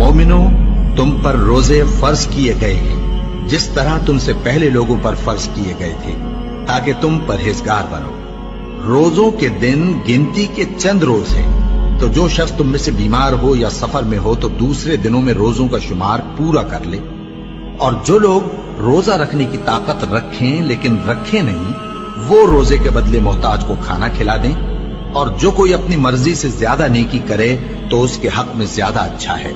मोमिनो, तुम पर रोजे फर्ज किए गए हैं जिस तरह तुमसे पहले लोगों पर फर्ज किए गए थे, ताकि तुम परहेजगार बनो। रोजों के दिन गिनती के चंद रोज हैं, तो जो शख्स तुम में से बीमार हो या सफर में हो तो दूसरे दिनों में रोजों का शुमार पूरा कर ले। और जो लोग रोजा रखने की ताकत रखें लेकिन रखें नहीं, वो रोजे के बदले मोहताज को खाना खिला दें। और जो कोई अपनी मर्जी से ज्यादा नेकी करे तो उसके हक में ज्यादा अच्छा है।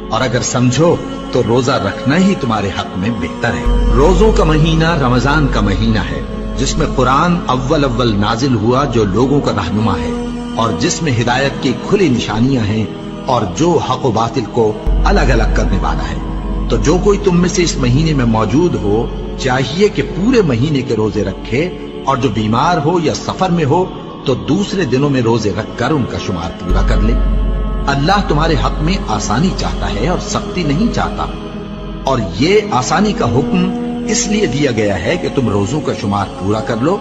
और अगर समझो तो रोजा रखना ही तुम्हारे हक में बेहतर है। रोजों का महीना रमजान का महीना है, जिसमें कुरान अव्वल नाजिल हुआ, जो लोगों का रहनुमा है और जिसमें हिदायत की खुली निशानियां हैं और जो हक व बातिल को अलग अलग करने वाला है। तो जो कोई तुम में से इस महीने में मौजूद हो, चाहिए कि पूरे महीने के रोजे रखे, और जो बीमार हो या सफर में हो तो दूसरे दिनों में रोजे रखकर उनका शुमार पूरा कर ले। अल्लाह तुम्हारे हक में आसानी चाहता है और सख्ती नहीं चाहता। और ये आसानी का हुक्म इसलिए दिया गया है कि तुम रोजों का शुमार पूरा कर लो,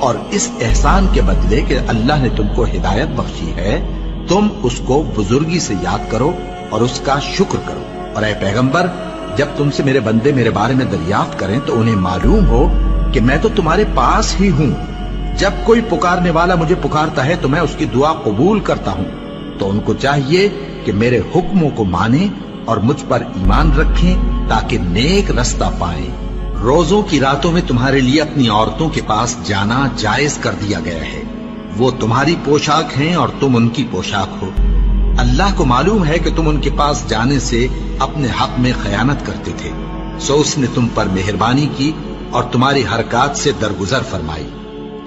और इस एहसान के बदले कि अल्लाह ने तुमको हिदायत बख्शी है, तुम उसको बुजुर्गी से याद करो और उसका शुक्र करो। और ऐ पैगंबर, जब तुमसे मेरे बंदे मेरे बारे में दरियाफ्त करें तो उन्हें मालूम हो कि मैं तो तुम्हारे पास ही हूं। जब कोई पुकारने वाला मुझे पुकारता है तो मैं उसकी दुआ कबूल करता हूं। तो उनको चाहिए कि मेरे हुक्मों को माने और मुझ पर ईमान रखें, ताकि नेक रास्ता पाएं। रोजों की रातों में तुम्हारे लिए अपनी औरतों के पास जाना जायज कर दिया गया है। वो तुम्हारी पोशाक हैं और तुम उनकी पोशाक हो। अल्लाह को मालूम है कि तुम उनके पास जाने से अपने हक में खयानत करते थे, सो उसने तुम पर मेहरबानी की और तुम्हारी हरकत से दरगुजर फरमाई।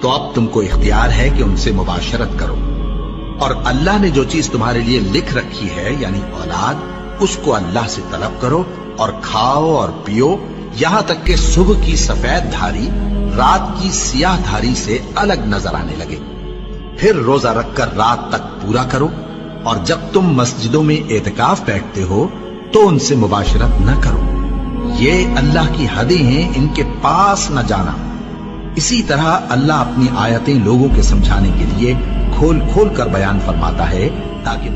तो अब तुमको इख्तियार है कि उनसे मुबाशरत करो। और अल्लाह ने जो चीज तुम्हारे लिए लिख रखी है, यानी औलाद, उसको अल्लाह से तलब करो और खाओ और पियो, यहां तक कि सुबह की सफेद धारी रात की सियाह धारी से अलग नजर आने लगे। फिर रोजा रखकर रात तक पूरा करो। और जब तुम मस्जिदों में एतकाफ बैठते हो तो उनसे मुबाशरत न करो। ये अल्लाह की हदें हैं, इनके पास न जाना। इसी तरह अल्लाह अपनी आयतें लोगों के समझाने के लिए खोल खोल कर बयान फरमाता है, ताकि